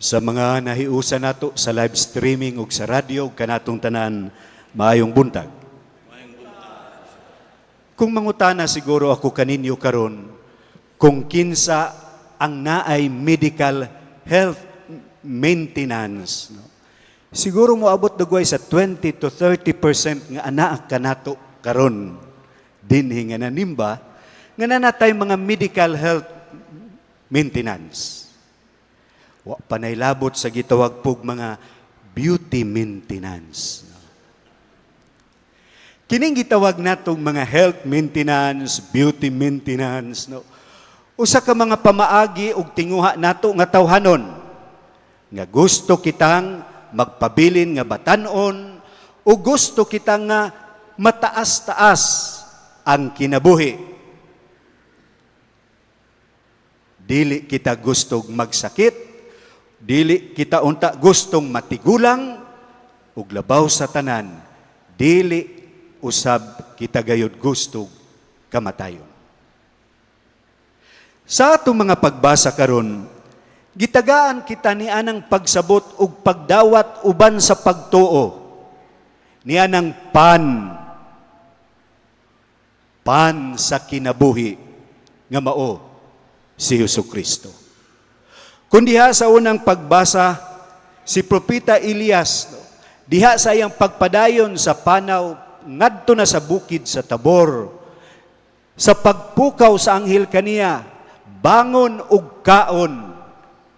Sa mga nahiusa nato sa live streaming ug sa radyo kanatong tanan, maayong buntag. Kung mangutana siguro ako kaninyo karon kung kinsa ang naay medical health maintenance, no? Siguro moabot dugay sa 20 to 30% nga anaa kanato karon dinhi nga nanimba nga nanatay mga medical health maintenance. Wa panaylabot sa gitawag pog mga beauty maintenance. Kining gitawag natong mga health maintenance, beauty maintenance, no? Usa ka mga pamaagi ug tinguha nato nga tawhanon nga gusto kitang magpabilin nga batan-on o gusto kitang nga mataas-taas ang kinabuhi. Dili kita gustong magsakit, dili kita unta gustong matigulang, ug labaw sa tanan, dili usab kita gayud gustong kamatayon. Sa atong mga pagbasa karon, gitagaan kita ni anang pagsabot ug pagdawat uban sa pagtuo. Ni anang pan sa kinabuhi nga mao si Jesucristo. Kung diha sa unang pagbasa, si Propeta Elias, diha sa iyang pagpadayon sa panaw, ngadto na sa bukid sa Tabor, sa pagpukaw sa anghel kaniya, bangon ug kaon,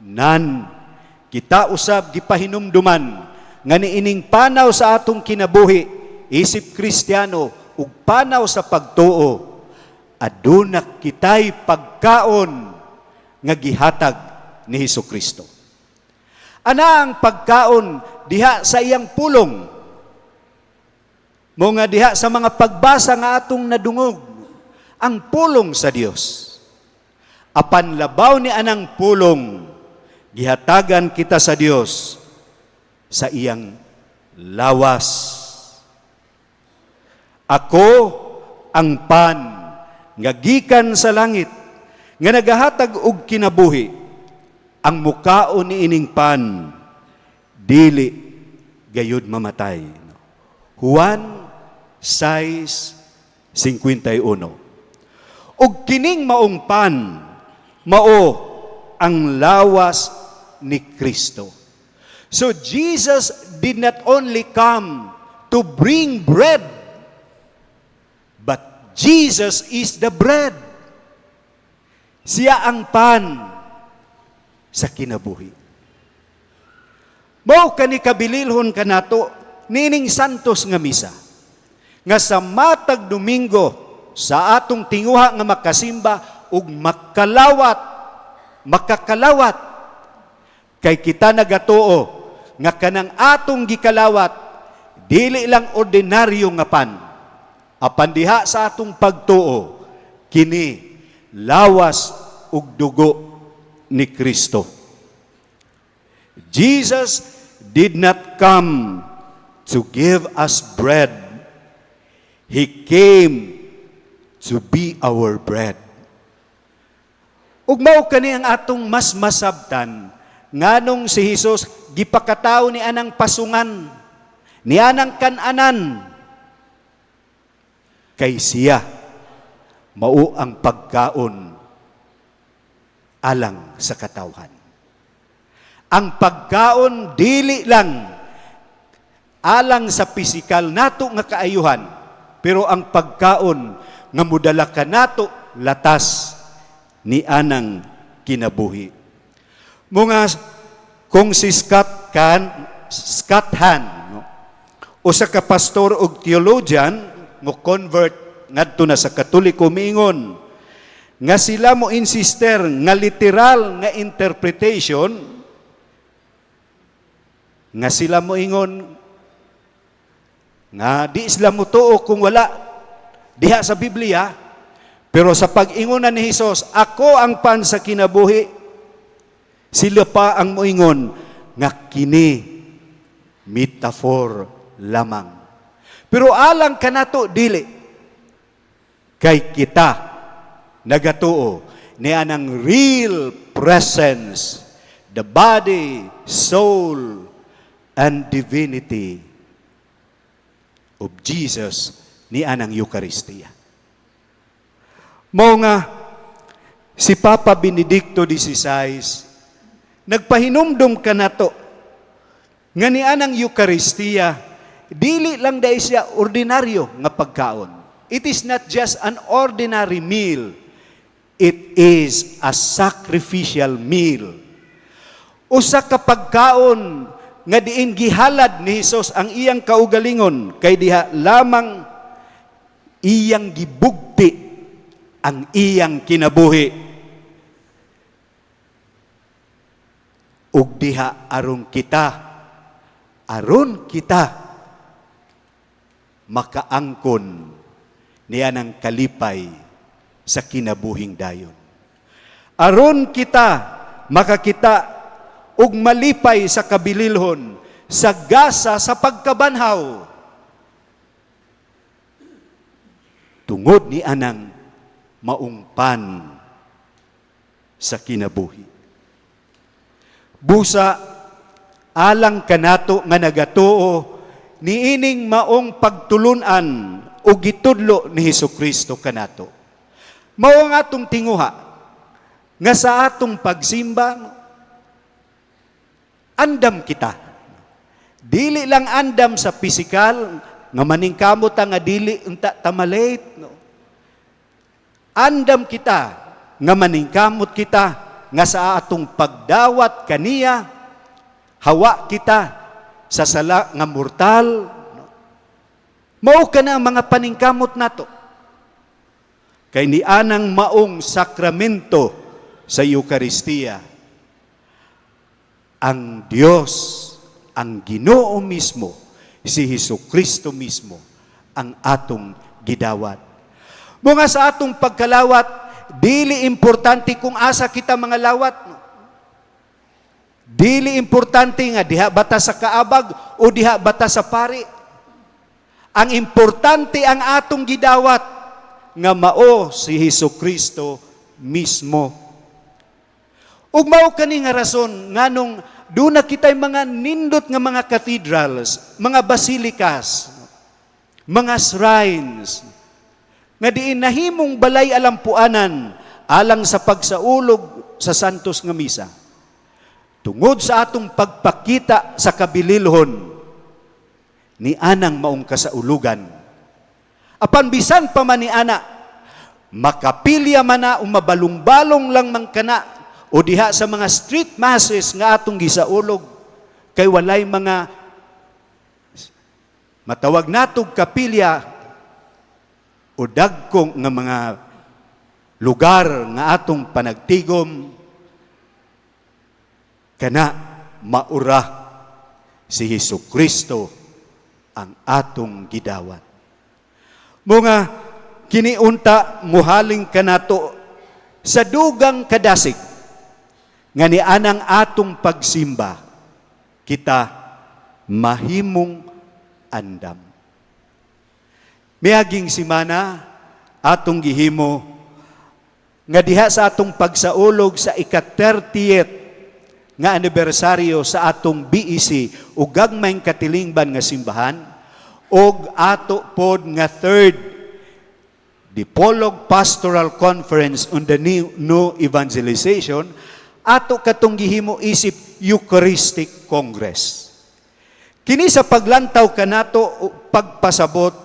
nan, kita usab gipahinumduman, nga niining panaw sa atong kinabuhi, isip Kristiyano, ug panaw sa pagtuo, aduna kitay pagkaon, nga gihatag ni Hesukristo. Ana ang pagkaon diha sa iyang pulong. Mo nga diha sa mga pagbasa nga atong nadungog, ang pulong sa Dios. Apan labaw ni anang pulong, gihatagan kita sa Dios sa iyang lawas. Ako ang pan nga gikan sa langit, nga nagahatag og kinabuhi. Ang mukaon ni ining pan, dili gayud mamatay. Juan 6:51. Og kining maong pan, mao ang lawas ni Kristo. So Jesus did not only come to bring bread, but Jesus is the bread. Siya ang pan sa kinabuhi. Mao kani kabililhon kanato nining santos nga misa, nga sa matag Domingo sa atong tinguha nga makasimba ug makakalawat kay kita nagatuo nga kanang atong gikalawat dili lang ordinaryo nga pan, apan diha sa atong pagtuo kini lawas ug dugo ni Kristo. Jesus did not come to give us bread. He came to be our bread. Ug mao kani ang atong mas masabtan nganong si Jesus gipakatawo ni anang pasungan, ni anang kan-anan, kay siya mao ang pagkaon alang sa katawhan. Ang pagkaon dili lang alang sa pisikal nato nga kaayuhan, pero ang pagkaon nga mudala kanato latas ni anang kinabuhi. Mga kung si Scott Hahn, no? Usa ka pastor ug theologian mo convert ngadto na sa Katoliko, miingon nga sila mo insister nga literal nga interpretation, nga sila mo ingon nga di sila mo tuo kung wala diha sa Biblia, pero sa pag-ingonan ni Hesus, ako ang pan sa kinabuhi, sila pa ang moingon nga kini metaphor lamang. Pero alang kanato dili, kay kita nagatuo niya ng real presence the body, soul, and divinity of Jesus ni anang Eucharistia. Mao nga si Papa Benedicto XVI nagpahinumdum kanato nga ni anang Eucharistia dili lang dai siya ordinaryo nga pagkaon. It is not just an ordinary meal. It is a sacrificial meal. Usa ka pagkaon nga diin gihalad ni Hesus ang iyang kaugalingon kay diha lamang iyang gibugti ang iyang kinabuhi. Ug diha aron kita makaangkon niya ng kalipay sa kinabuhing dayon. Aron kita makakita ug malipay sa kabililhon, sa gasa sa pagkabanhaw. Tungod ni anang maungpan sa kinabuhi. Busa alang kanato nga nagatuo niining maong pagtulunan o gitudlo ni Hesukristo kanato. Mao nga atong tinguha nga sa atong pagsimba andam kita. Dili lang andam sa pisikal nga maningkamot nga dili unta tamalate, no. Andam kita nga maningkamot kita nga sa atong pagdawat kaniya hawa kita sa sala nga mortal, no. Mao kana ang mga paningkamot nato. Kay ni anang maong sakramento sa Eucharistia, ang Diyos, ang Ginoo mismo, si Hesukristo mismo, ang atong gidawat. Bunga sa atong pagkalawat, dili importante kung asa kita mga lawat. No? Dili importante nga diha bata sa kaabag o diha bata sa pari. Ang importante ang atong gidawat nga mao si Hesukristo mismo. Ug mao kani nga rason nganong doon na kita'y mga nindot nga mga cathedrals, mga basilikas, mga shrines, nga diin nahimong balay alampuanan alang sa pagsaulog sa santos nga misa. Tungod sa atong pagpakita sa kabililhon ni anang maong kasaulugan. Apan bisan pa man ni ana, makapilya man na o mabalong-balong lang man kana o diha sa mga street masses nga atong gisaulog kay walay mga matawag natog kapilya o dagkong nga mga lugar nga atong panagtigom kana maura si Hesukristo ang atong gidawat. Mga kiniunta muhaling kanato sa dugang kadasig nga ni anang atong pagsimba kita mahimong andam. Miaging simana atong gihimo nga diha sa atong pagsaulog sa ika-30th nga anibersaryo sa atong BEC ug gagmayng katilingban nga simbahan ug ato pod nga third Dipolog Pastoral Conference on the New Evangelization ato katong gihimo isip Eucharistic Congress. Kini sa paglantaw kanato o pagpasabot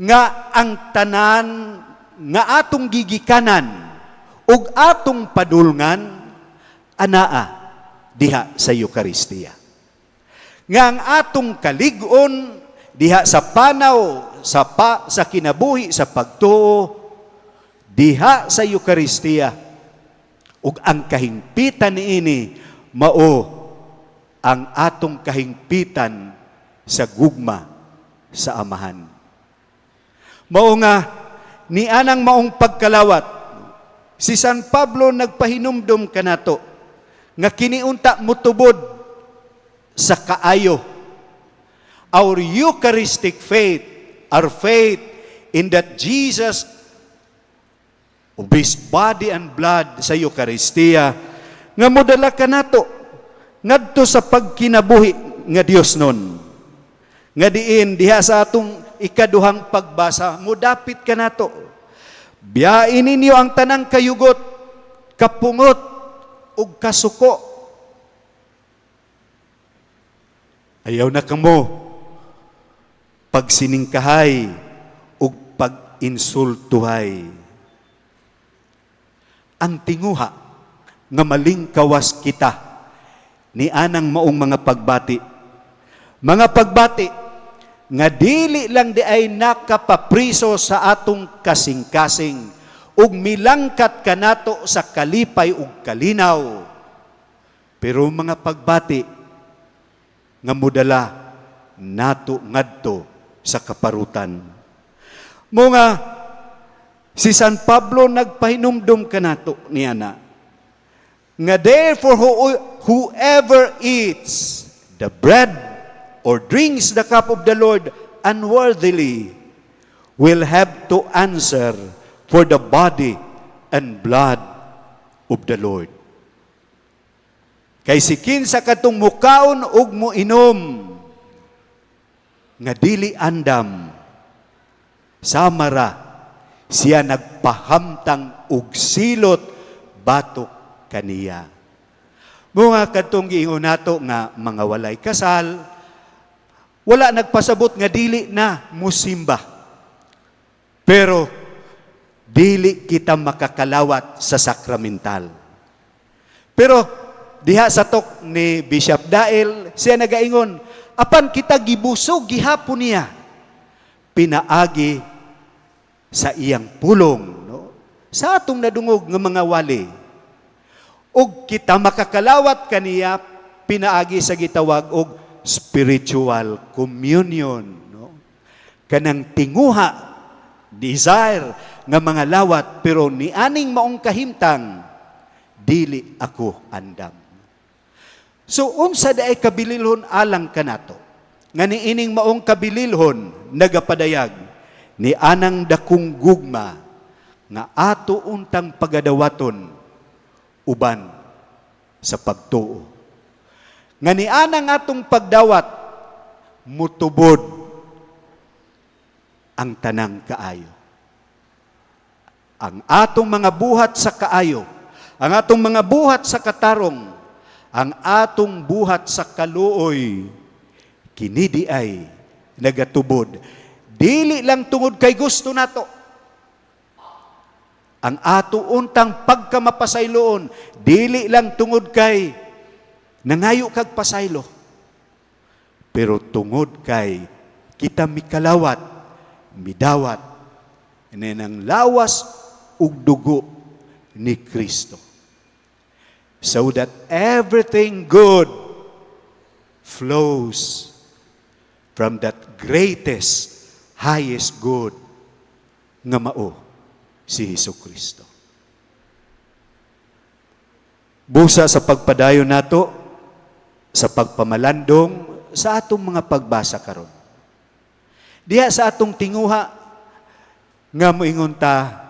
nga ang tanan nga atong gigikanan ug atong padulngan anaa diha sa Eucharistia. Nga ang atong kalig-on diha sa panaw sa kinabuhi sa pagtuo diha sa Eucharistia ug ang kahingpitan niini mao ang atong kahingpitan sa gugma sa amahan. Mao nga ni anang maong pagkalawat si San Pablo nagpahinumdom kanato nga kiniunta mutubod sa kaayo. Our Eucharistic faith, our faith in that Jesus of His body and blood sa Eucharistia nga modala kanato ngadto sa pagkinabuhi nga Dios nun. Nga diin diha sa atong ikaduhang pagbasa, mudapit kanato. Biyain ninyo ang tanang kayugot, kapungot ug kasuko. Ayaw na kamo pagsiningkahay ug pag-insultuhay. Ang tinguha nga malingkawas kita ni anang maong mga pagbati. Mga pagbati nga dili lang di ay nakapapriso sa atong kasing-kasing ug milangkat kanato sa kalipay ug kalinaw. Pero mga pagbati nga mudala nato ngadto sa kaparutan. Mga si San Pablo nagpahinumdum kanato niana nga therefore whoever eats the bread or drinks the cup of the Lord unworthily will have to answer for the body and blood of the Lord. Kay sikin sa katong mukaon ug moinom nga dili andam samara siya nagpahamtang og silot batok kaniya. Mga katong giingon nato nga mga walay kasal, wala nagpasabot nga dili na musimba. Pero dili kita makakalawat sa sakramental. Pero diha sa tok ni Bishop Dael, siya nagaingon, apan kita gibusog gihapon niya, pinaagi sa iyang pulong, no? Sa atong nadungog nga mga wali. Og kita makakalawat kaniya, pinaagi sa gitawag og spiritual communion, no? Kanang tinguha, desire nga mga lawat, pero ni aning maong kahimtang, dili ako andam. So, unsa daay kabililhon alang kanato, nga niining maong kabililhon nagapadayag, ni anang dakong gugma, nga ato untang pagadawaton, uban sa pagtuo. Nga ni anang atong pagdawat, mutubod ang tanang kaayo. Ang atong mga buhat sa kaayo, ang atong mga buhat sa katarong, ang atong buhat sa kaluoy, kinidi ay nagatubod. Dili lang tungod kay gusto nato. Ang ato untang pagkamapasayloon, dili lang tungod kay nangayo kag pasaylo. Pero tungod kay kita mikalawat, midawat, ng lawas ug dugo ni Kristo. So that everything good flows from that greatest, highest good nga mao si Hesukristo. Busa sa pagpadayon nato, sa pagpamalandong, sa atong mga pagbasa karon. Diha sa atong tinguha, nga moingon ta,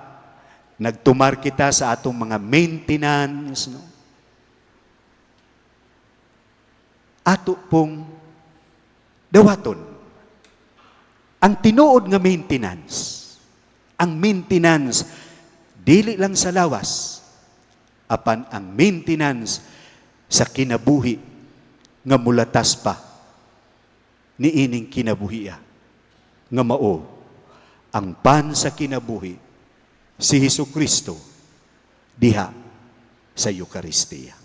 nagtumar kita sa atong mga maintenance, no? Ato pong dawaton ang tinuod nga maintenance. Ang maintenance dili lang sa lawas, apan ang maintenance sa kinabuhi nga mulatas pa ni ining kinabuhiya nga mao ang pan sa kinabuhi, si Hesukristo diha sa Eucharistia.